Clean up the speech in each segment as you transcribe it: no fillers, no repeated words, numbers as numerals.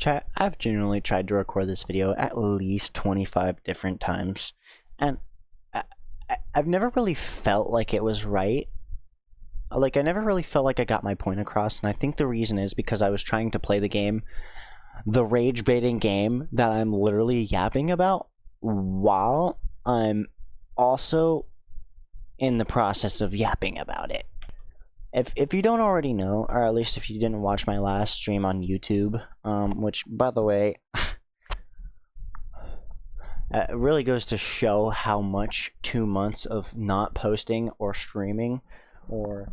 Chat, I've genuinely tried to record this video at least 25 different times, and I've never really felt like it was right. Like, I never really felt like I got my point across, and I think the reason is because I was trying to play the game, the rage-baiting game that I'm literally yapping about, while I'm also in the process of yapping about it. If you don't already know, or at least if you didn't watch my last stream on YouTube, which, by the way, it really goes to show how much 2 months of not posting or streaming or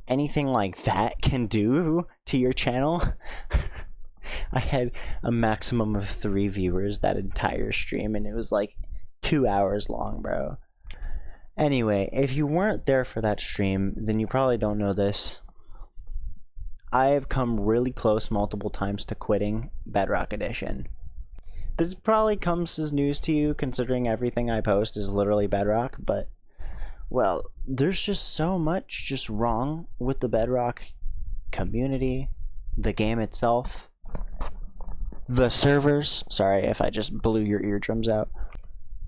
anything like that can do to your channel. I had a maximum of 3 viewers that entire stream, and it was like 2 hours long, bro. Anyway, if you weren't there for that stream, then you probably don't know this. I have come really close multiple times to quitting Bedrock Edition. This probably comes as news to you, considering everything I post is literally Bedrock, but, well, there's just so much just wrong with the Bedrock community, the game itself, the servers. Sorry if I just blew your eardrums out.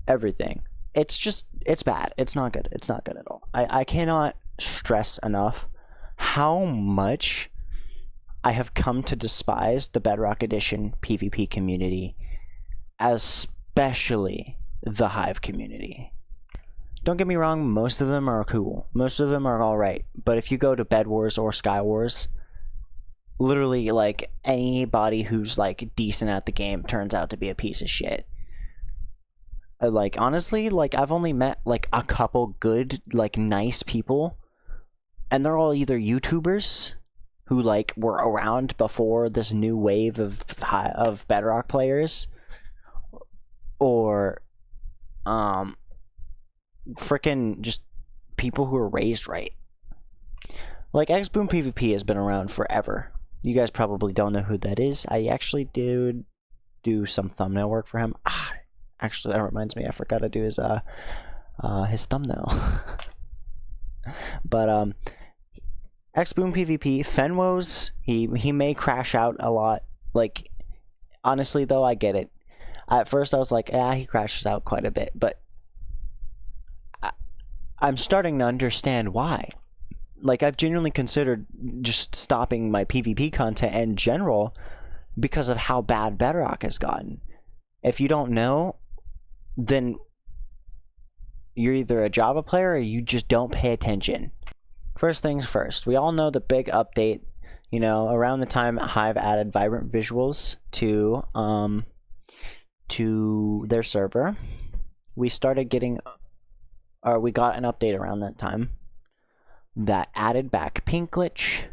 Everything. It's bad. It's not good. It's not good at all. I cannot stress enough how much I have come to despise the Bedrock Edition PvP community, especially the Hive community. Don't get me wrong, most of them are cool. Most of them are alright. But if you go to Bed Wars or Sky Wars, literally, like, anybody who's, like, decent at the game turns out to be a piece of shit. Like, honestly, like, I've only met, like, a couple good, like, nice people, and they're all either YouTubers who, like, were around before this new wave of Bedrock players, or, frickin' just people who are raised right. Like, X-Boom PvP has been around forever. You guys probably don't know who that is. I actually did do some thumbnail work for him. Actually, that reminds me, I forgot to do his thumbnail. But X-Boom PvP, Fenwo's, he may crash out a lot. Like, honestly though, I get it. At first I was like, he crashes out quite a bit, but I'm starting to understand why. Like, I've genuinely considered just stopping my PvP content in general because of how bad Bedrock has gotten. If you don't know, then you're either a Java player or you just don't pay attention. First things first, we all know the big update, you know, around the time Hive added vibrant visuals to their server. We started getting, or we got an update around that time that added back pink glitch.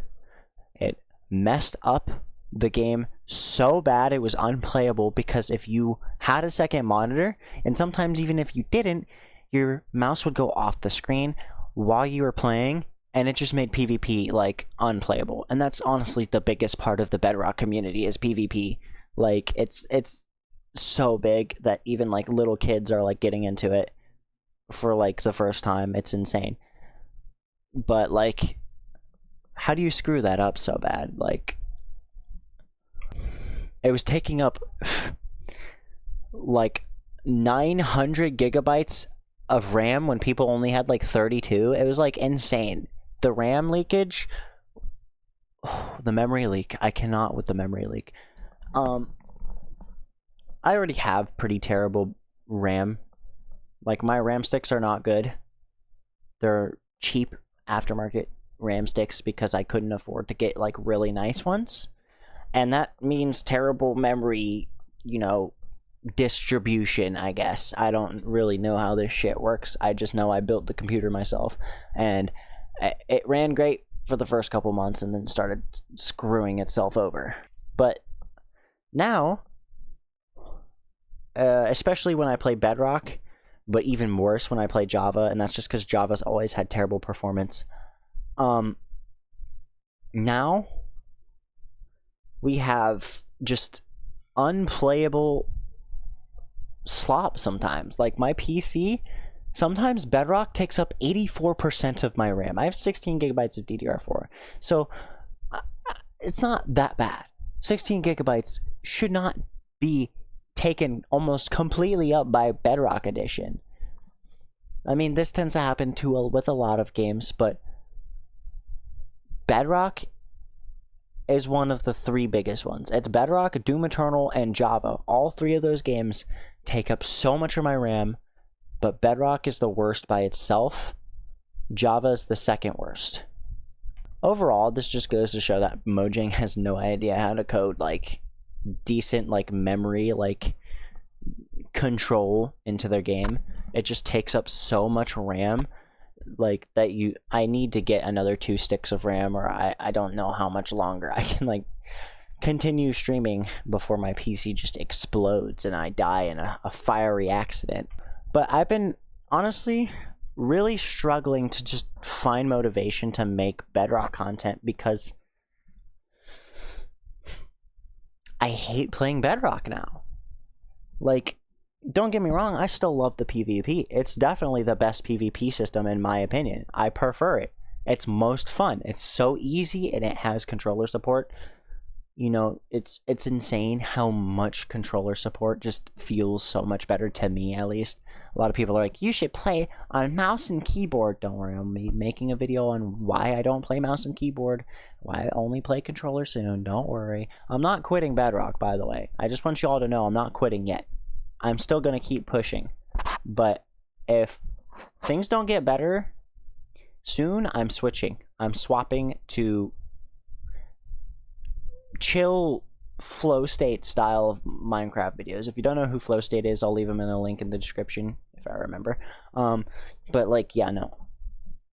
It messed up the game so bad it was unplayable, because if you had a second monitor, and sometimes even if you didn't, your mouse would go off the screen while you were playing, and it just made PvP, like, unplayable. And that's honestly the biggest part of the Bedrock community is PvP. Like, it's so big that even, like, little kids are, like, getting into it for, like, the first time. It's insane. But, like, how do you screw that up so bad? Like, it was taking up like 900 gigabytes of RAM when people only had like 32. It was like insane. The RAM leakage, the memory leak. I cannot with the memory leak. I already have pretty terrible RAM. Like, my RAM sticks are not good. They're cheap aftermarket RAM sticks because I couldn't afford to get like really nice ones. And that means terrible memory, you know, distribution, I guess. I don't really know how this shit works. I just know I built the computer myself. And it ran great for the first couple months and then started screwing itself over. But now, especially when I play Bedrock, but even worse when I play Java, and that's just because Java's always had terrible performance. Now we have just unplayable slop sometimes. Like, my PC, sometimes Bedrock takes up 84% of my RAM. I have 16 gigabytes of DDR4. So it's not that bad. 16 gigabytes should not be taken almost completely up by Bedrock Edition. I mean, this tends to happen with a lot of games, but Bedrock is one of the three biggest ones. It's Bedrock, Doom Eternal, and Java. All three of those games take up so much of my RAM, but Bedrock is the worst by itself. Java is the second worst. Overall, this just goes to show that Mojang has no idea how to code like decent like memory like control into their game. It just takes up so much RAM like that I need to get another 2 sticks of RAM, or I don't know how much longer I can like continue streaming before my PC just explodes and I die in a fiery accident. But I've been honestly really struggling to just find motivation to make Bedrock content because I hate playing Bedrock now. Like, don't get me wrong, I still love the PvP. It's definitely the best PvP system in my opinion. I prefer it. It's most fun. It's so easy and it has controller support. You know, it's insane how much controller support just feels so much better to me, at least. A lot of people are like, you should play on mouse and keyboard. Don't worry, I'll be making a video on why I don't play mouse and keyboard, why I only play controller soon. Don't worry. I'm not quitting Bedrock, by the way. I just want you all to know I'm not quitting yet. I'm still going to keep pushing. But if things don't get better soon, I'm switching. I'm swapping to chill flow state style of Minecraft videos. If you don't know who flow state is, I'll leave them in the link in the description if I remember. But like, yeah, no,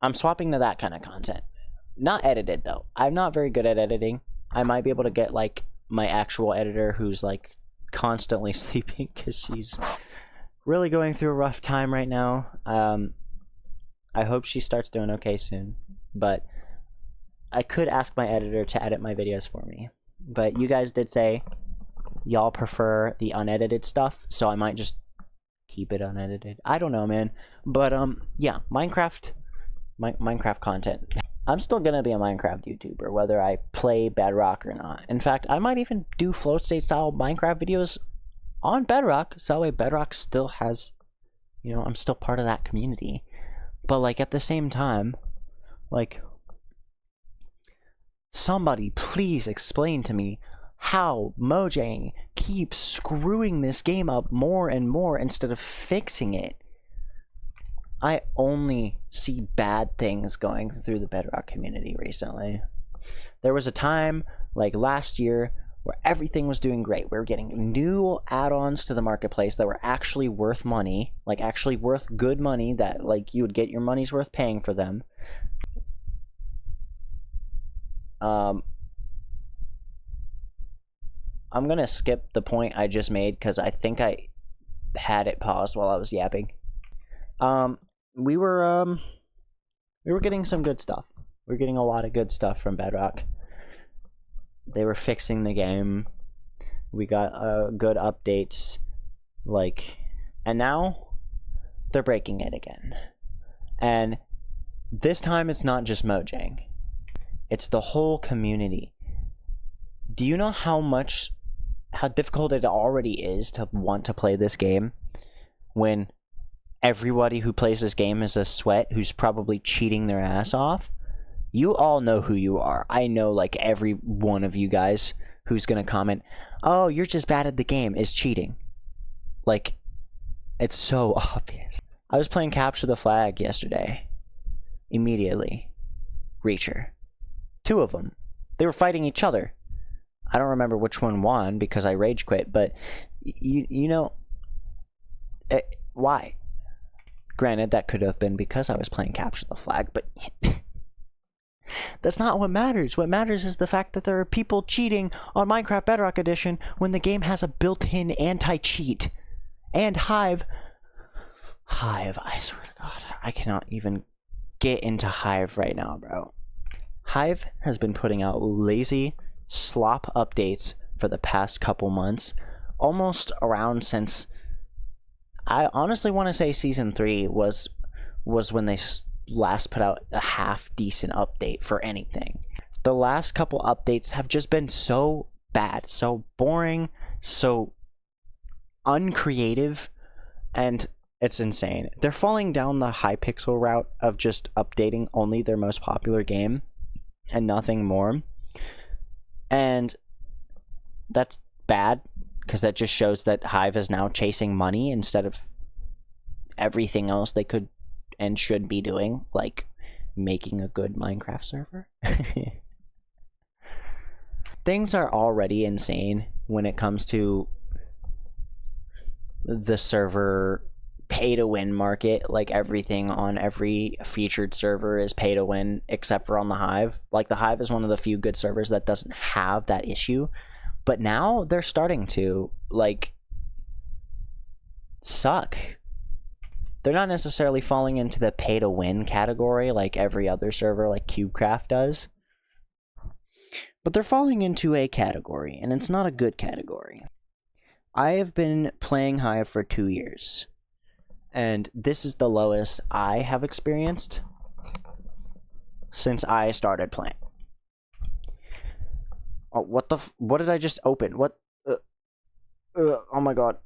I'm swapping to that kind of content. Not edited though. I'm not very good at editing. I might be able to get like my actual editor who's like constantly sleeping because she's really going through a rough time right now. I hope she starts doing okay soon, but I could ask my editor to edit my videos for me. But you guys did say y'all prefer the unedited stuff, so I might just keep it unedited. I don't know, man. But yeah, Minecraft content. I'm still gonna be a Minecraft YouTuber, whether I play Bedrock or not. In fact, I might even do float state style Minecraft videos on Bedrock, so that way Bedrock still has, you know, I'm still part of that community. But like at the same time, like, somebody please explain to me how Mojang keeps screwing this game up more and more instead of fixing it. I only see bad things going through the Bedrock community recently. There was a time, like last year, where everything was doing great. We were getting new add-ons to the marketplace that were actually worth money, like actually worth good money, that like you would get your money's worth paying for them. I'm gonna skip the point I just made because I think I had it paused while I was yapping. We were getting some good stuff. We were getting a lot of good stuff from Bedrock. They were fixing the game. We got good updates, like, and now they're breaking it again. And this time it's not just Mojang. It's the whole community. Do you know how difficult it already is to want to play this game when everybody who plays this game is a sweat who's probably cheating their ass off? You all know who you are. I know like every one of you guys who's gonna comment, oh, you're just bad at the game, is cheating. Like, it's so obvious. I was playing Capture the Flag yesterday. Immediately. Reacher. 2 of them. They were fighting each other. I don't remember which one won because I rage quit, but you know, why? Granted, that could have been because I was playing Capture the Flag, but that's not what matters. What matters is the fact that there are people cheating on Minecraft Bedrock Edition when the game has a built-in anti-cheat. And Hive, I swear to God, I cannot even get into Hive right now, bro. Hive has been putting out lazy slop updates for the past couple months, almost around since, I honestly want to say season 3 was when they last put out a half decent update for anything. The last couple updates have just been so bad, so boring, so uncreative, and it's insane. They're falling down the Hypixel route of just updating only their most popular game and nothing more. And that's bad, because that just shows that Hive is now chasing money instead of everything else they could and should be doing, like making a good Minecraft server. Things are already insane when it comes to the server pay-to-win market. Like, everything on every featured server is pay-to-win except for on the Hive. Like, the Hive is one of the few good servers that doesn't have that issue, but now they're starting to, like, suck. They're not necessarily falling into the pay-to-win category like every other server like CubeCraft does, but they're falling into a category, and it's not a good category. I have been playing Hive for 2 years, and this is the lowest I have experienced since I started playing. Oh, what did I just open? What? Oh my god.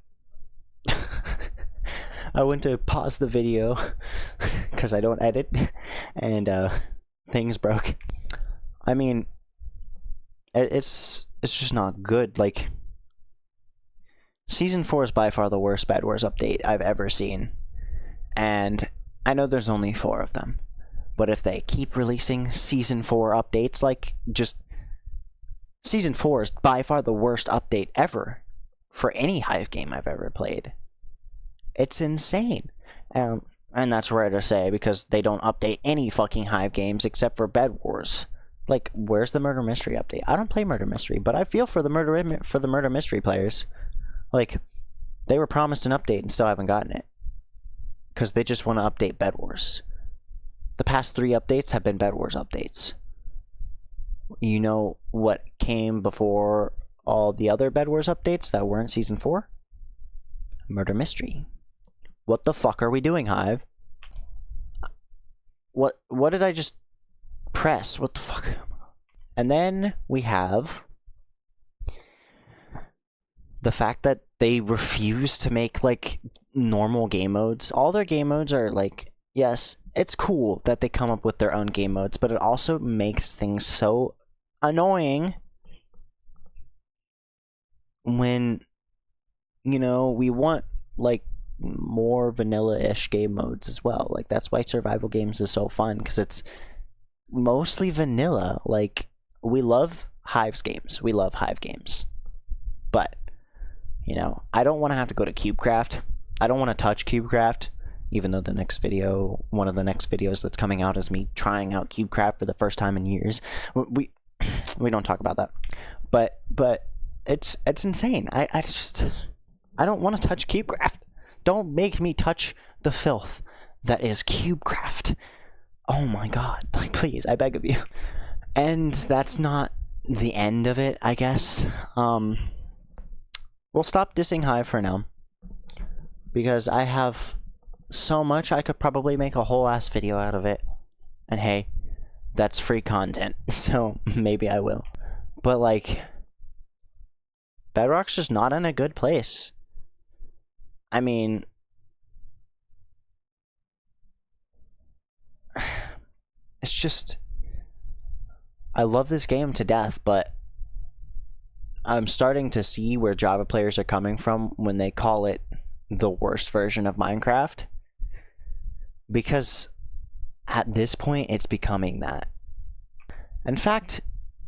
I went to pause the video because I don't edit, and things broke. I mean, it's just not good. Like, Season 4 is by far the worst Bed Wars update I've ever seen, and I know there's only 4 of them, but if they keep releasing Season 4 updates, like, just Season 4 is by far the worst update ever for any Hive game I've ever played. It's insane. And that's rare to say, because they don't update any fucking Hive games except for Bed Wars. Like, where's the Murder Mystery update? I don't play Murder Mystery, but I feel for the Murder Mystery players. Like, they were promised an update and still haven't gotten it, because they just want to update Bed Wars. The past 3 updates have been Bed Wars updates. You know what came before all the other Bed Wars updates that weren't Season 4? Murder Mystery. What the fuck are we doing, Hive? What did I just press? What the fuck? And then we have the fact that they refuse to make, like, normal game modes. All their game modes are, like, yes, it's cool that they come up with their own game modes, but it also makes things so annoying when, you know, we want, like, more vanilla-ish game modes as well. Like, that's why survival games is so fun, because it's mostly vanilla. Like, we love Hive's games. We love Hive games. But, you know, I don't want to have to go to CubeCraft. I don't want to touch CubeCraft, even though the next video, one of the next videos that's coming out is me trying out CubeCraft for the first time in years. We don't talk about that. But it's insane. I don't want to touch CubeCraft. Don't make me touch the filth that is CubeCraft. Oh my god. Like, please, I beg of you. And that's not the end of it, I guess. We'll stop dissing Hive for now, because I have so much I could probably make a whole ass video out of it. And hey, that's free content, so maybe I will. But, like, Bedrock's just not in a good place. I mean, it's just, I love this game to death, but I'm starting to see where Java players are coming from when they call it the worst version of Minecraft, because at this point it's becoming that. In fact,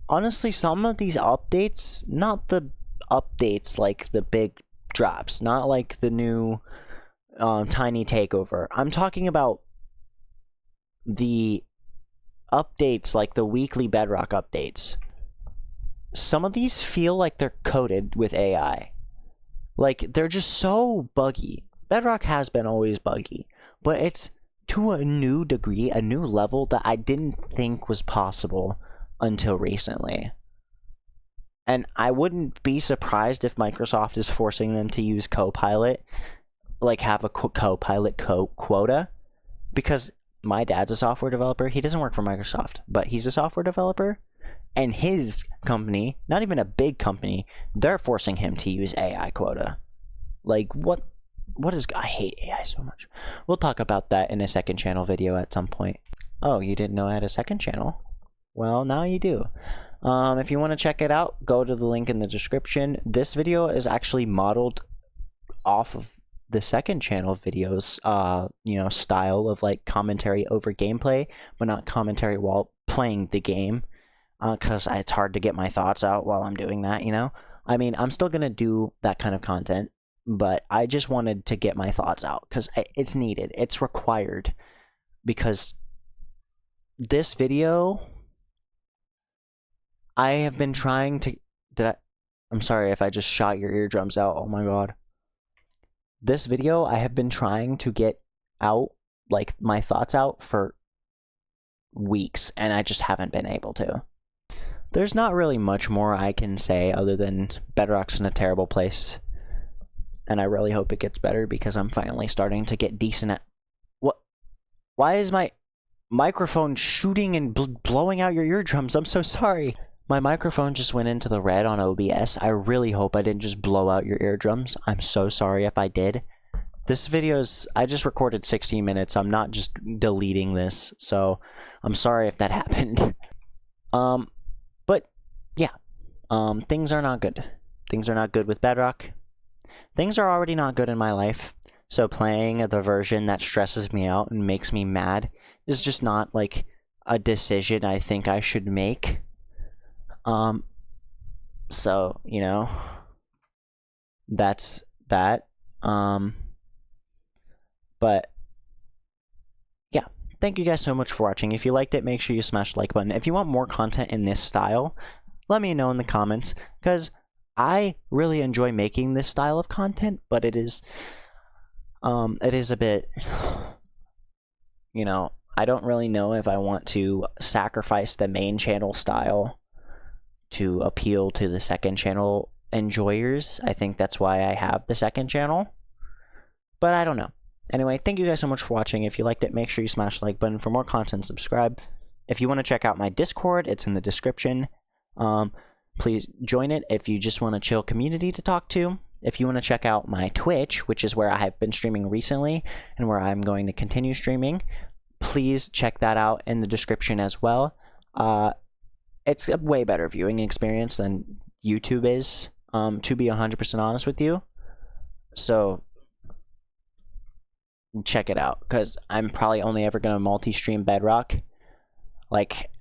honestly, some of these updates, not the updates like the big drops, not like the new tiny takeover, I'm talking about the updates, like the weekly Bedrock updates. Some of these feel like they're coded with AI. Like, they're just so buggy. Bedrock has been always buggy, but it's to a new degree, a new level that I didn't think was possible until recently. And I wouldn't be surprised if Microsoft is forcing them to use Copilot, like have a Copilot quota, because my dad's a software developer. He doesn't work for Microsoft, but he's a software developer, And his company, not even a big company, they're forcing him to use AI quota. Like, what is... I hate AI so much. We'll talk about that in a second channel video at some point. Oh, you didn't know I had a second channel? Well, now you do. If you want to check it out, go to the link in the description. This video is actually modeled off of the second channel videos, style of like commentary over gameplay, but not commentary while playing the game, because it's hard to get my thoughts out while I'm doing that, I mean, I'm still gonna do that kind of content, but I just wanted to get my thoughts out because it's needed, it's required, because this video, I have been trying to... I'm sorry if I just shot your eardrums out. Oh my god. This video, I have been trying to get out, like, my thoughts out for weeks, and I just haven't been able to. There's not really much more I can say other than Bedrock's in a terrible place. And I really hope it gets better because I'm finally starting to get decent at... What? Why is my microphone shooting and blowing out your eardrums? I'm so sorry. My microphone just went into the red on OBS. I really hope I didn't just blow out your eardrums. I'm so sorry if I did. This video's... I just recorded 16 minutes. I'm not just deleting this, so I'm sorry if that happened. But yeah. Things are not good. Things are not good with Bedrock. Things are already not good in my life. So playing the version that stresses me out and makes me mad is just not like a decision I think I should make. So, that's that. But yeah, thank you guys so much for watching. If you liked it, make sure you smash the like button. If you want more content in this style, let me know in the comments, because I really enjoy making this style of content, but it is a bit, I don't really know if I want to sacrifice the main channel style to appeal to the second channel enjoyers. I think that's why I have the second channel, but I don't know. Anyway, thank you guys so much for watching. If you liked it, make sure you smash the like button. For more content, subscribe. If you want to check out my Discord, it's in the description. Please join it if you just want a chill community to talk to. If you want to check out my Twitch, which is where I have been streaming recently and where I'm going to continue streaming, please check that out in the description as well. It's a way better viewing experience than YouTube is, to be 100% honest with you. So check it out, because I'm probably only ever going to multi-stream Bedrock, like,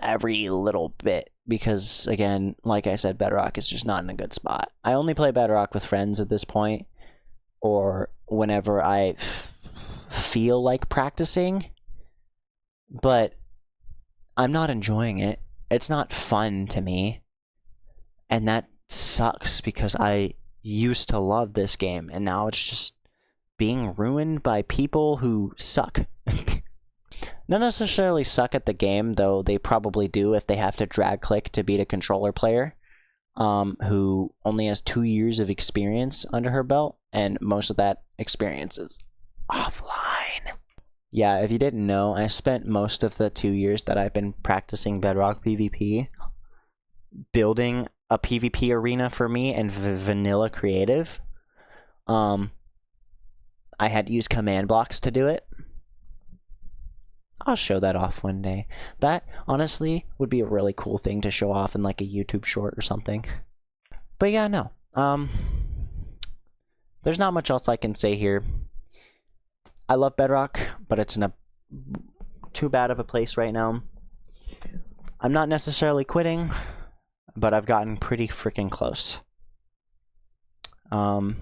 every little bit, because, again, like I said, Bedrock is just not in a good spot. I only play Bedrock with friends at this point, or whenever I feel like practicing, but I'm not enjoying it. It's not fun to me, and that sucks because I used to love this game, and now it's just being ruined by people who suck. Not necessarily suck at the game, though they probably do if they have to drag click to beat a controller player who only has 2 years of experience under her belt, and most of that experience is offline. Yeah, if you didn't know, I spent most of the 2 years that I've been practicing Bedrock PvP building a PvP arena for me in vanilla creative. I had to use command blocks to do it. I'll show that off one day. That, honestly, would be a really cool thing to show off in like a YouTube short or something. But yeah, no. There's not much else I can say here. I love Bedrock, but it's in a too bad of a place right now. I'm not necessarily quitting, but I've gotten pretty freaking close. Bye.